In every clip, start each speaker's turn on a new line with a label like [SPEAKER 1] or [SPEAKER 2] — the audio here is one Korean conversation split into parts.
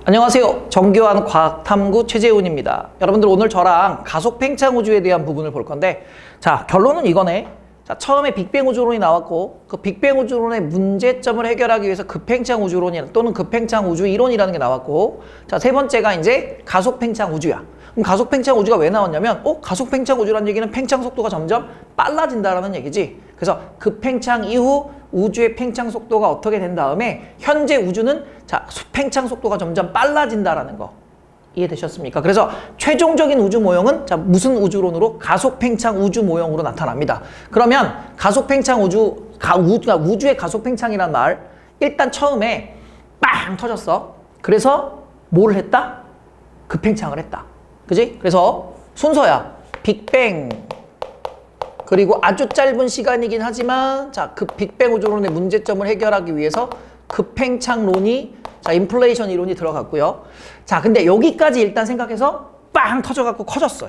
[SPEAKER 1] 안녕하세요. 정교한 과학탐구 최재훈입니다. 여러분들 오늘 저랑 가속 팽창 우주에 대한 부분을 볼 건데, 자, 결론은 이거네. 자, 처음에 빅뱅 우주론이 나왔고, 그 빅뱅 우주론의 문제점을 해결하기 위해서 급팽창 우주론이 또는 급팽창 우주 이론이라는 게 나왔고, 자, 세 번째가 이제 가속 팽창 우주야. 그럼 가속 팽창 우주가 왜 나왔냐면, 가속 팽창 우주라는 얘기는 팽창 속도가 점점 빨라진다라는 얘기지. 그래서 급팽창 이후 우주의 팽창 속도가 어떻게 된 다음에 현재 우주는 자, 팽창 속도가 점점 빨라진다라는 거. 이해되셨습니까? 그래서 최종적인 우주 모형은 자, 무슨 우주론으로? 가속 팽창 우주 모형으로 나타납니다. 그러면 가속 팽창 우주의 가속 팽창이란 말, 일단 처음에 빵 터졌어. 그래서 뭘 했다? 급팽창을 했다. 그지? 그래서 순서야. 빅뱅. 그리고 아주 짧은 시간이긴 하지만 자, 그 빅뱅 우주론의 문제점을 해결하기 위해서 급팽창론이 자, 인플레이션 이론이 들어갔고요. 자, 근데 여기까지 일단 생각해서 빵 터져갖고 커졌어.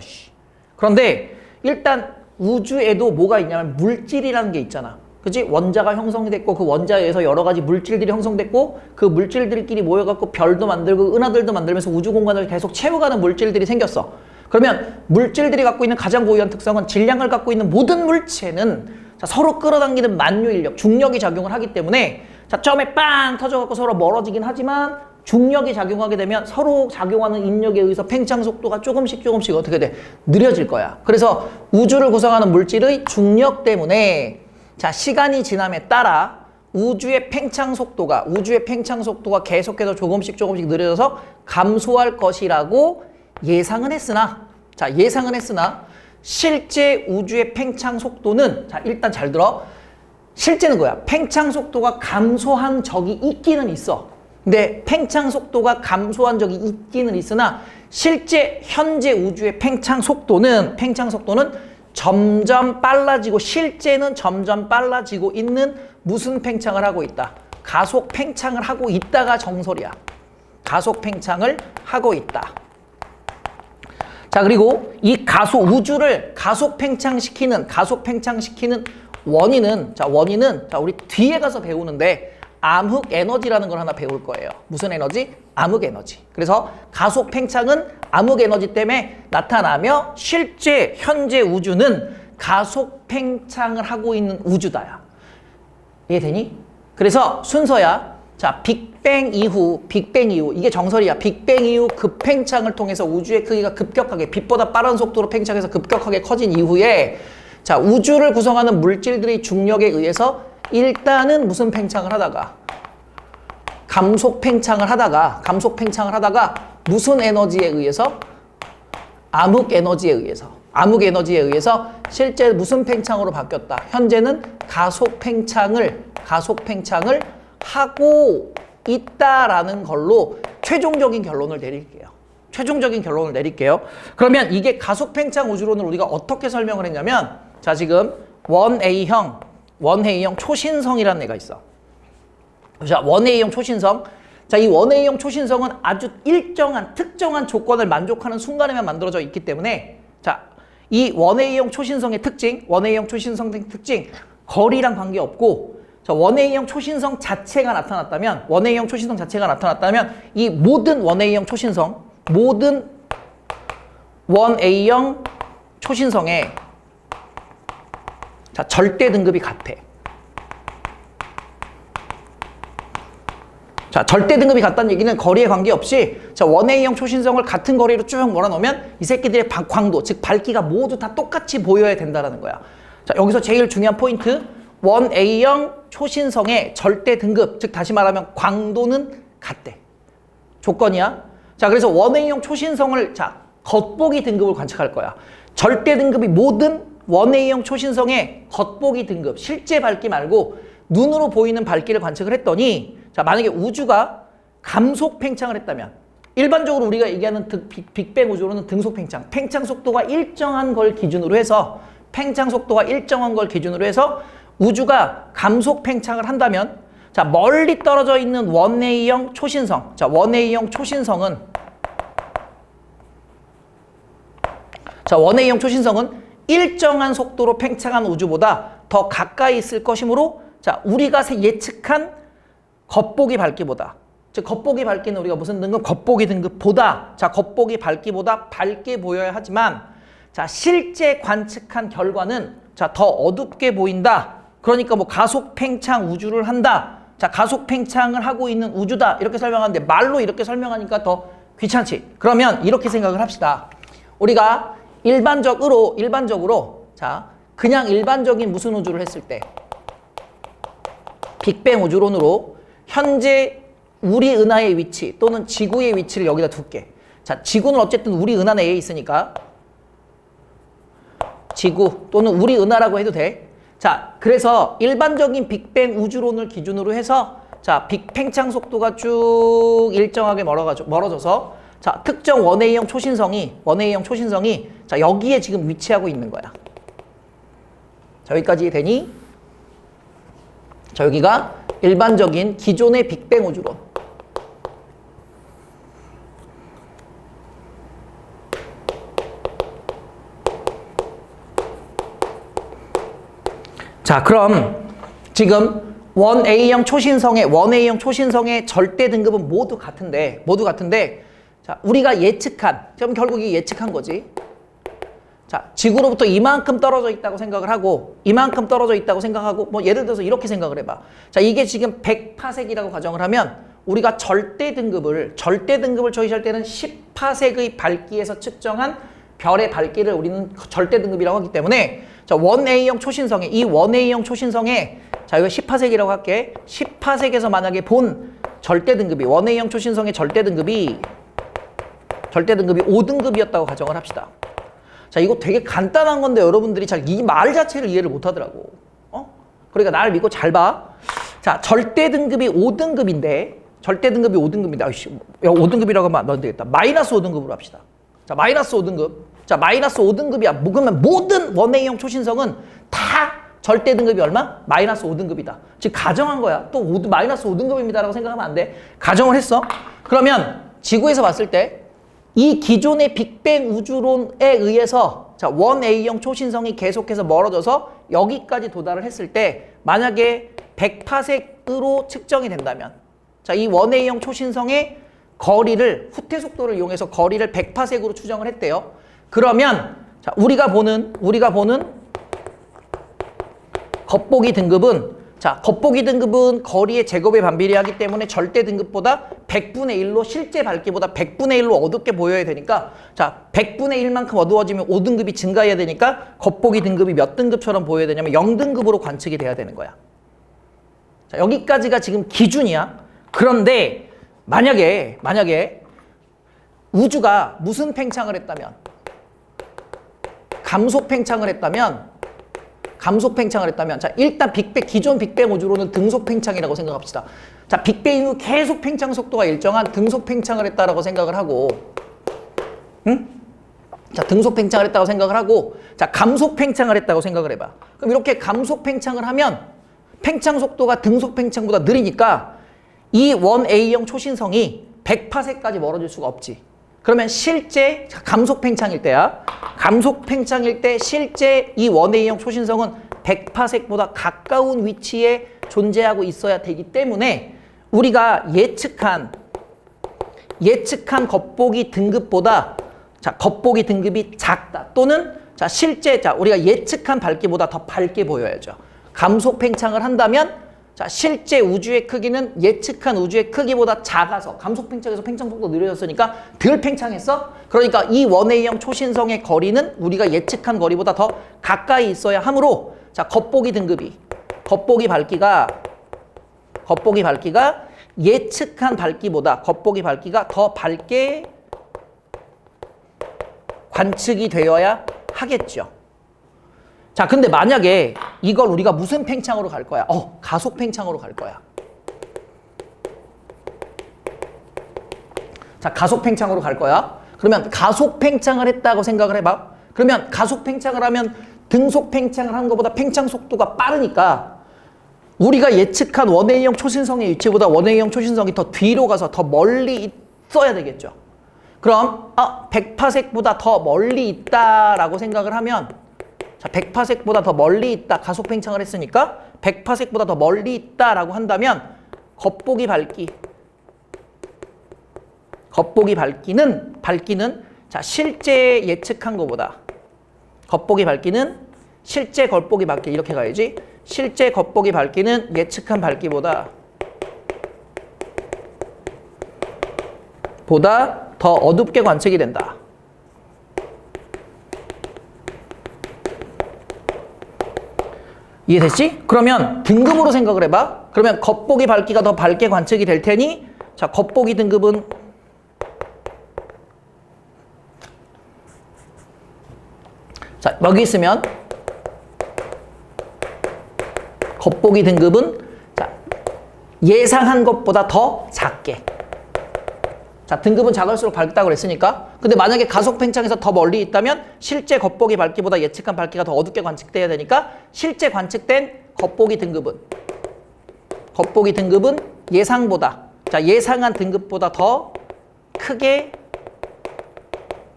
[SPEAKER 1] 그런데 일단 우주에도 뭐가 있냐면 물질이라는 게 있잖아. 그치? 원자가 형성됐고 그 원자에 의해서 여러 가지 물질들이 형성됐고 그 물질들끼리 모여갖고 별도 만들고 은하들도 만들면서 우주 공간을 계속 채워가는 물질들이 생겼어. 그러면 물질들이 갖고 있는 가장 고유한 특성은 질량을 갖고 있는 모든 물체는 자, 서로 끌어당기는 만유인력, 중력이 작용을 하기 때문에 자, 처음에 빵 터져갖고 서로 멀어지긴 하지만 중력이 작용하게 되면 서로 작용하는 인력에 의해서 팽창 속도가 조금씩 어떻게 돼? 느려질 거야. 그래서 우주를 구성하는 물질의 중력 때문에 자, 시간이 지남에 따라 우주의 팽창 속도가 계속해서 조금씩 느려져서 감소할 것이라고 예상은 했으나 실제 우주의 팽창 속도는 자, 일단 잘 들어. 실제는 뭐야? 팽창 속도가 감소한 적이 있기는 있어. 근데 팽창 속도가 감소한 적이 있기는 있으나 실제 현재 우주의 팽창 속도는 점점 빨라지고 실제는 점점 빨라지고 있는 무슨 팽창을 하고 있다? 가속 팽창을 하고 있다가 정설이야. 가속 팽창을 하고 있다. 자, 그리고 이 우주를 가속 팽창시키는 원인은 우리 뒤에 가서 배우는데 암흑 에너지라는 걸 하나 배울 거예요. 무슨 에너지? 암흑 에너지. 그래서 가속 팽창은 암흑 에너지 때문에 나타나며 실제 현재 우주는 가속 팽창을 하고 있는 우주다야. 이해되니? 그래서 순서야. 자, 빅뱅 이후 이게 정설이야. 빅뱅 이후 급팽창을 통해서 우주의 크기가 급격하게 빛보다 빠른 속도로 팽창해서 급격하게 커진 이후에 자, 우주를 구성하는 물질들의 중력에 의해서 일단은 무슨 팽창을 하다가 감속 팽창을 하다가 무슨 에너지에 의해서? 암흑 에너지에 의해서 실제 무슨 팽창으로 바뀌었다? 현재는 가속 팽창을 하고 있다라는 걸로 최종적인 결론을 내릴게요. 그러면 이게 가속 팽창 우주론을 우리가 어떻게 설명을 했냐면 자, 지금 원A형 초신성이라는 애가 있어. 자, 원A형 초신성. 자, 이 원A형 초신성은 아주 특정한 조건을 만족하는 순간에만 만들어져 있기 때문에 자, 이 원A형 초신성의 특징, 거리랑 관계없고 자, 원A형 초신성 자체가 나타났다면 이 모든 원A형 초신성의 자, 절대 등급이 같아. 자, 절대 등급이 같다는 얘기는 거리에 관계없이 자, 원A형 초신성을 같은 거리로 쭉 몰아넣으면 이 새끼들의 광도, 즉 밝기가 모두 다 똑같이 보여야 된다는 거야. 자, 여기서 제일 중요한 포인트, 원A형 초신성의 절대 등급, 즉 다시 말하면 광도는 같대. 조건이야. 자, 그래서 원A형 초신성을 자, 겉보기 등급을 관측할 거야. 절대 등급이 모든 원A형 초신성의 겉보기 등급, 실제 밝기 말고 눈으로 보이는 밝기를 관측을 했더니 자, 만약에 우주가 감속 팽창을 했다면 일반적으로 우리가 얘기하는 빅뱅 우주로는 등속 팽창 속도가 일정한 걸 기준으로 해서 우주가 감속 팽창을 한다면 자, 멀리 떨어져 있는 원A형 초신성. 자, 원A형 초신성은 일정한 속도로 팽창한 우주보다 더 가까이 있을 것이므로 자, 우리가 예측한 겉보기 밝기보다, 즉 겉보기 밝기는 우리가 무슨 등급? 겉보기 등급보다, 자, 겉보기 밝기보다 밝게 보여야 하지만, 자, 실제 관측한 결과는 자, 더 어둡게 보인다. 그러니까 뭐 가속 팽창 우주를 한다. 자, 가속 팽창을 하고 있는 우주다. 이렇게 설명하는데 말로 이렇게 설명하니까 더 귀찮지. 그러면 이렇게 생각을 합시다. 우리가 일반적으로 자, 그냥 일반적인 무슨 우주를 했을 때 빅뱅 우주론으로 현재 우리 은하의 위치 또는 지구의 위치를 여기다 둘게. 자, 지구는 어쨌든 우리 은하 내에 있으니까 지구 또는 우리 은하라고 해도 돼. 자, 그래서 일반적인 빅뱅 우주론을 기준으로 해서 자, 빅팽창 속도가 쭉 일정하게 멀어져서 자, 특정 원AE형 초신성이 자, 여기에 지금 위치하고 있는 거야. 자, 여기까지 되니? 자, 여기가 일반적인 기존의 빅뱅 우주론. 자, 그럼 지금 원AE형 초신성의 절대 등급은 모두 같은데 자, 우리가 예측한, 그럼 결국 이게 예측한 거지. 자, 지구로부터 이만큼 떨어져 있다고 생각을 하고 뭐 예를 들어서 이렇게 생각을 해봐. 자, 이게 지금 100파섹이라고 가정을 하면 우리가 절대 등급을 초시할 때는 10파섹의 밝기에서 측정한 별의 밝기를 우리는 절대 등급이라고 하기 때문에 자, 원AE형 초신성에 자, 이거 10파섹이라고 할게. 10파섹에서 만약에 본 절대 등급이 원AE형 초신성의 절대 등급이 5등급이었다고 가정을 합시다. 자, 이거 되게 간단한 건데 여러분들이 잘 이 말 자체를 이해를 못 하더라고. 그러니까 나를 믿고 잘 봐. 자, 절대 등급이 5등급인데 아이씨, 5등급이라고 하면 안 되겠다. 마이너스 5등급으로 합시다. 자, 마이너스 5등급. 자, 마이너스 5등급이야. 그러면 모든 원AE형 초신성은 다 절대 등급이 얼마? 마이너스 5등급이다. 지금 가정한 거야. 또 마이너스 5등급입니다라고 생각하면 안 돼. 가정을 했어. 그러면 지구에서 봤을 때 이 기존의 빅뱅 우주론에 의해서 자, 원AE형 초신성이 계속해서 멀어져서 여기까지 도달을 했을 때 만약에 100파섹으로 측정이 된다면 자, 이 원AE형 초신성의 거리를 후퇴 속도를 이용해서 거리를 100파섹으로 추정을 했대요. 그러면 자, 우리가 보는 겉보기 등급은 자, 겉보기 등급은 거리의 제곱에 반비례하기 때문에 절대 등급보다 100분의 1로 실제 밝기보다 100분의 1로 어둡게 보여야 되니까 자, 100분의 1만큼 어두워지면 5등급이 증가해야 되니까 겉보기 등급이 몇 등급처럼 보여야 되냐면 0등급으로 관측이 돼야 되는 거야. 자, 여기까지가 지금 기준이야. 그런데 만약에 우주가 무슨 팽창을 했다면 감속 팽창을 했다면 자, 일단 기존 빅뱅 우주로는 등속 팽창이라고 생각합시다. 자, 빅뱅 이후 계속 팽창 속도가 일정한 등속 팽창을 했다라고 생각을 하고 자, 등속 팽창을 했다고 생각을 하고 자, 감속 팽창을 했다고 생각을 해봐. 그럼 이렇게 감속 팽창을 하면 팽창 속도가 등속 팽창보다 느리니까 이 원AE형 초신성이 100파섹까지 멀어질 수가 없지. 그러면 실제 감속 팽창일 때야. 감속 팽창일 때 실제 이 원AE형 초신성은 100파섹보다 가까운 위치에 존재하고 있어야 되기 때문에 우리가 예측한 겉보기 등급보다 자, 겉보기 등급이 작다. 또는 자, 실제 우리가 예측한 밝기보다 더 밝게 보여야죠. 감속 팽창을 한다면 자, 실제 우주의 크기는 예측한 우주의 크기보다 작아서 감속 팽창에서 팽창 속도가 느려졌으니까 덜 팽창했어? 그러니까 이 원AE형 초신성의 거리는 우리가 예측한 거리보다 더 가까이 있어야 하므로 자, 겉보기 밝기가 예측한 밝기보다 겉보기 밝기가 더 밝게 관측이 되어야 하겠죠. 자, 근데 만약에 이걸 우리가 무슨 팽창으로 갈 거야? 가속 팽창으로 갈 거야. 자, 가속 팽창으로 갈 거야. 그러면 가속 팽창을 했다고 생각을 해봐. 그러면 가속 팽창을 하면 등속 팽창을 하는 것보다 팽창 속도가 빠르니까 우리가 예측한 원AE형 초신성의 위치보다 원AE형 초신성이 더 뒤로 가서 더 멀리 있어야 되겠죠. 그럼 100파섹보다 더 멀리 있다라고 생각을 하면 자, 100파섹보다 더 멀리 있다. 가속 팽창을 했으니까 100파섹보다 더 멀리 있다라고 한다면 겉보기 밝기는 자, 실제 예측한 것보다 겉보기 밝기는 실제 겉보기 밝기 이렇게 가야지. 실제 겉보기 밝기는 예측한 밝기보다 더 어둡게 관측이 된다. 이해됐지? 그러면 등급으로 생각을 해봐. 그러면 겉보기 밝기가 더 밝게 관측이 될 테니 자, 겉보기 등급은 자, 여기 있으면 겉보기 등급은 자, 예상한 것보다 더 작게. 자, 등급은 작을수록 밝다고 그랬으니까. 근데 만약에 가속 팽창에서 더 멀리 있다면 실제 겉보기 밝기보다 예측한 밝기가 더 어둡게 관측돼야 되니까 실제 관측된 겉보기 등급은 예상보다 자, 예상한 등급보다 더 크게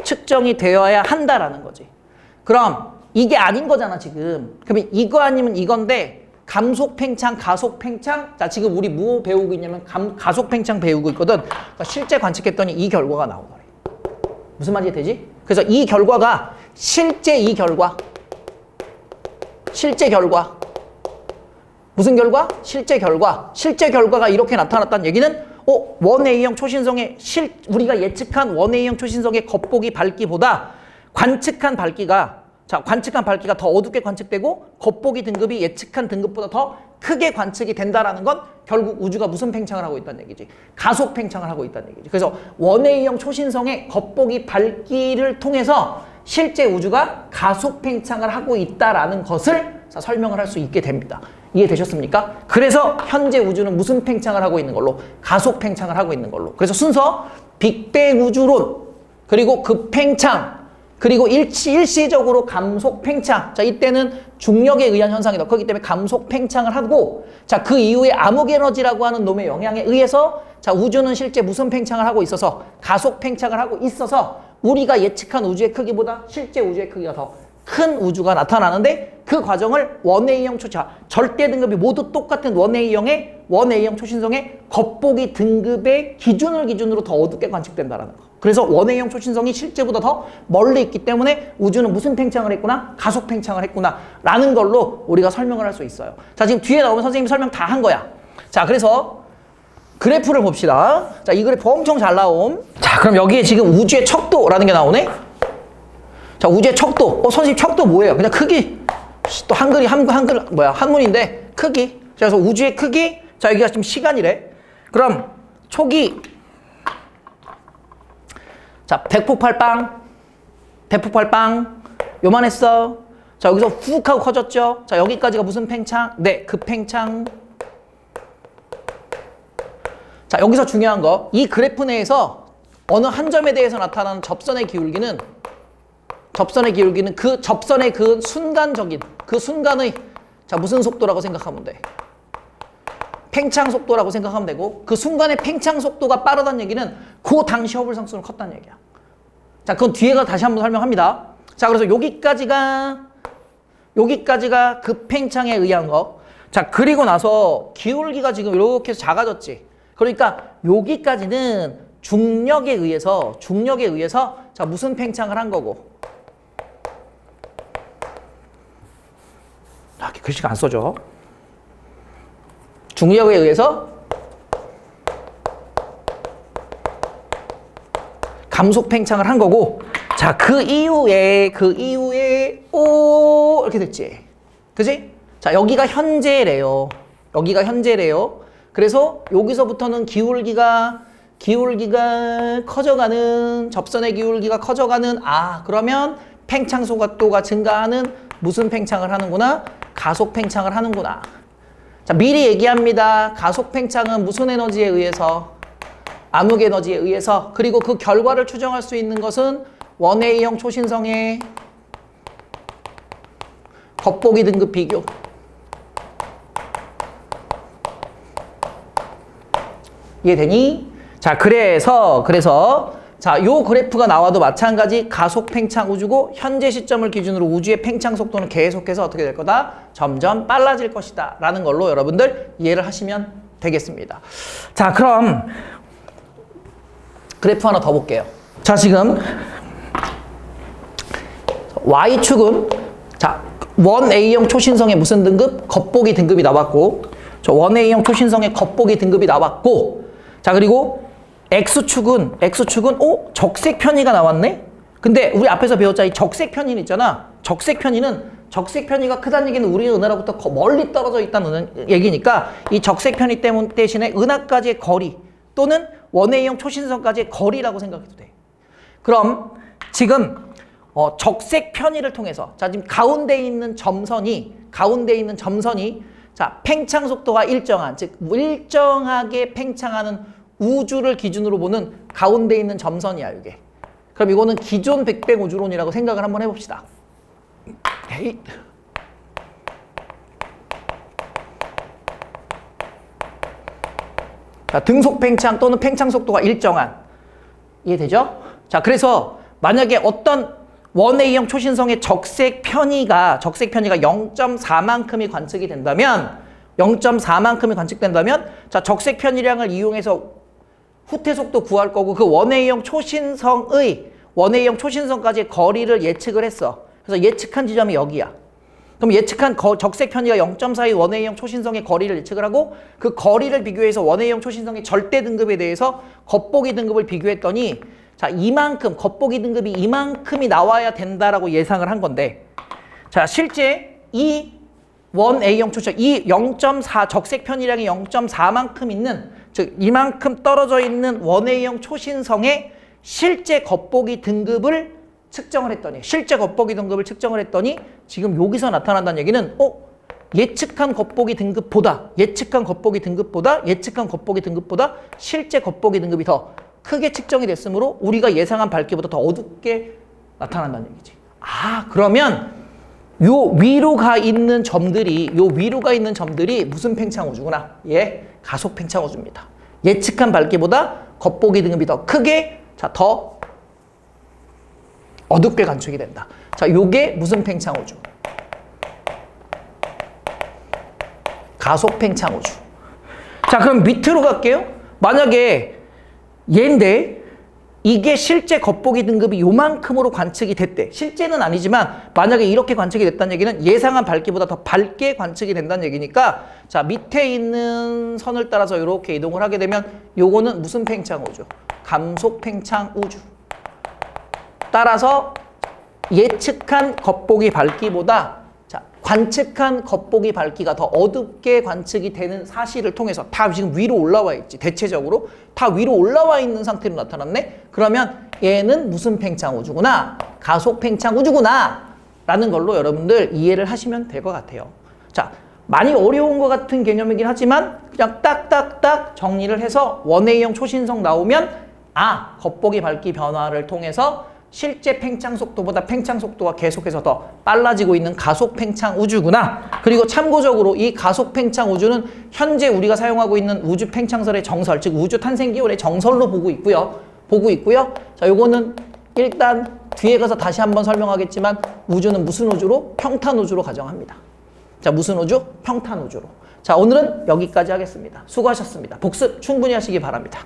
[SPEAKER 1] 측정이 되어야 한다라는 거지. 그럼 이게 아닌 거잖아, 지금. 그러면 이거 아니면 이건데 감속 팽창, 가속 팽창. 자, 지금 우리 뭐 배우고 있냐면 가속 팽창 배우고 있거든. 그러니까 실제 관측했더니 이 결과가 나오더래. 무슨 말인지 되지? 그래서 이 결과가 실제 결과. 무슨 결과? 실제 결과가 이렇게 나타났다는 얘기는 원A형 초신성의 우리가 예측한 원A형 초신성의 겉보기 밝기보다 관측한 밝기가 더 어둡게 관측되고 겉보기 등급이 예측한 등급보다 더 크게 관측이 된다라는 건 결국 우주가 무슨 팽창을 하고 있다는 얘기지? 가속 팽창을 하고 있다는 얘기지. 그래서 원A형 초신성의 겉보기 밝기를 통해서 실제 우주가 가속 팽창을 하고 있다라는 것을 설명을 할 수 있게 됩니다. 이해되셨습니까? 그래서 현재 우주는 무슨 팽창을 하고 있는 걸로? 가속 팽창을 하고 있는 걸로. 그래서 순서 빅뱅 우주론 그리고 급팽창 그리고 일시적으로 감속 팽창. 자, 이때는 중력에 의한 현상이 더 크기 때문에 감속 팽창을 하고, 자, 그 이후에 암흑 에너지라고 하는 놈의 영향에 의해서, 자, 우주는 실제 무슨 팽창을 하고 있어서, 가속 팽창을 하고 있어서, 우리가 예측한 우주의 크기보다 실제 우주의 크기가 더 큰 우주가 나타나는데, 그 과정을 원A형 절대 등급이 모두 똑같은 원A형 초신성의 겉보기 등급의 기준으로 더 어둡게 관측된다라는 거. 그래서 원A형 초신성이 실제보다 더 멀리 있기 때문에 우주는 무슨 팽창을 했구나? 가속 팽창을 했구나 라는 걸로 우리가 설명을 할 수 있어요. 자, 지금 뒤에 나오면 선생님이 설명 다 한 거야. 자, 그래서 그래프를 봅시다. 자, 이 그래프 엄청 잘 나옴. 자, 그럼 여기에 지금 우주의 척도라는 게 나오네. 자, 우주의 척도. 선생님 척도 뭐예요? 그냥 크기. 또 한문인데 크기. 자, 그래서 우주의 크기. 자, 여기가 지금 시간이래. 그럼 초기. 자, 대폭발빵 요만했어. 자, 여기서 훅 하고 커졌죠. 자, 여기까지가 무슨 팽창? 네, 급팽창. 자, 여기서 중요한 거, 이 그래프 내에서 어느 한 점에 대해서 나타나는 접선의 기울기는 그 접선의 그 순간적인 그 순간의 자, 무슨 속도라고 생각하면 돼? 팽창 속도라고 생각하면 되고, 그 순간의 팽창 속도가 빠르다는 얘기는 그 당시 허블 상수는 컸다는 얘기야. 자, 그건 뒤에 가서 다시 한번 설명합니다. 자, 그래서 여기까지가 급팽창에 의한 거. 자, 그리고 나서 기울기가 지금 이렇게 해서 작아졌지. 그러니까 여기까지는 중력에 의해서 자, 무슨 팽창을 한 거고. 아, 글씨가 안 써져. 중력에 의해서 감속 팽창을 한 거고, 자, 그 이후에 이렇게 됐지. 그지? 자, 여기가 현재래요. 그래서 여기서부터는 기울기가 커져가는, 접선의 기울기가 커져가는, 그러면 팽창 속도가 증가하는 무슨 팽창을 하는구나? 가속 팽창을 하는구나. 자, 미리 얘기합니다. 가속 팽창은 무슨 에너지에 의해서? 암흑 에너지에 의해서. 그리고 그 결과를 추정할 수 있는 것은 원A형 초신성의 겉보기 등급 비교. 이해되니? 자, 그래서 자, 요 그래프가 나와도 마찬가지 가속 팽창 우주고 현재 시점을 기준으로 우주의 팽창 속도는 계속해서 어떻게 될 거다? 점점 빨라질 것이다 라는 걸로 여러분들 이해를 하시면 되겠습니다. 자, 그럼 그래프 하나 더 볼게요. 자, 지금 Y축은 자, 1A형 초신성의 무슨 등급? 겉보기 등급이 나왔고, 저 1A형 초신성의 겉보기 등급이 나왔고, 자, 그리고 X축은 적색 편의가 나왔네? 근데 우리 앞에서 배웠자 이 적색 편의 있잖아. 적색 편의가 크다는 얘기는 우리 은하로부터 멀리 떨어져 있다는 얘기니까 이 적색 편의 때문 대신에 은하까지의 거리 또는 1A형 초신성까지의 거리라고 생각해도 돼. 그럼 지금 적색 편의를 통해서 자, 지금 가운데 있는 점선이 자, 팽창 속도가 일정한, 즉 일정하게 팽창하는 우주를 기준으로 보는 가운데 있는 점선이야, 이게. 그럼 이거는 기존 빅뱅 우주론이라고 생각을 한번 해봅시다. 에이. 자, 등속 팽창 또는 팽창 속도가 일정한. 이해되죠? 자, 그래서 만약에 어떤 1A형 초신성의 적색 편의가 0.4만큼이 관측이 된다면 자, 적색 편의량을 이용해서 후퇴 속도 구할 거고 그 1A형 초신성까지의 거리를 예측을 했어. 그래서 예측한 지점이 여기야. 그럼 예측한 적색 편의가 0.4의 1A형 초신성의 거리를 예측을 하고 그 거리를 비교해서 1A형 초신성의 절대 등급에 대해서 겉보기 등급을 비교했더니 자, 이만큼 겉보기 등급이 이만큼이 나와야 된다라고 예상을 한 건데 자, 실제 이 1A형 초신성 이 0.4 적색 편의량이 0.4만큼 있는 즉 이만큼 떨어져 있는 1A형 초신성의 실제 겉보기 등급을 측정을 했더니 지금 여기서 나타난다는 얘기는 예측한 겉보기 등급보다 실제 겉보기 등급이 더 크게 측정이 됐으므로 우리가 예상한 밝기보다 더 어둡게 나타난다는 얘기지. 아, 그러면 요 위로 가 있는 점들이 무슨 팽창 우주구나. 예, 가속 팽창 우주입니다. 예측한 밝기보다 겉보기 등급이 더 크게 더 어둡게 관측이 된다. 자, 요게 무슨 팽창 우주? 가속 팽창 우주. 자, 그럼 밑으로 갈게요. 만약에 얘인데 이게 실제 겉보기 등급이 요만큼으로 관측이 됐대. 실제는 아니지만 만약에 이렇게 관측이 됐다는 얘기는 예상한 밝기보다 더 밝게 관측이 된다는 얘기니까 자, 밑에 있는 선을 따라서 이렇게 이동을 하게 되면 요거는 무슨 팽창 우주? 감속 팽창 우주. 따라서 예측한 겉보기 밝기보다 자, 관측한 겉보기 밝기가 더 어둡게 관측이 되는 사실을 통해서 다 지금 위로 올라와 있지. 대체적으로 다 위로 올라와 있는 상태로 나타났네. 그러면 얘는 무슨 팽창 우주구나? 가속 팽창 우주구나 라는 걸로 여러분들 이해를 하시면 될 것 같아요. 자, 많이 어려운 것 같은 개념이긴 하지만 그냥 딱딱딱 정리를 해서 1A형 초신성 나오면 아, 겉보기 밝기 변화를 통해서 실제 팽창 속도보다 팽창 속도가 계속해서 더 빨라지고 있는 가속 팽창 우주구나. 그리고 참고적으로 이 가속 팽창 우주는 현재 우리가 사용하고 있는 우주 팽창설의 정설, 즉 우주 탄생 기원의 정설로 보고 있고요. 자, 요거는 일단 뒤에 가서 다시 한번 설명하겠지만 우주는 무슨 우주로? 평탄 우주로 가정합니다. 자, 무슨 우주? 평탄 우주로. 자, 오늘은 여기까지 하겠습니다. 수고하셨습니다. 복습 충분히 하시기 바랍니다.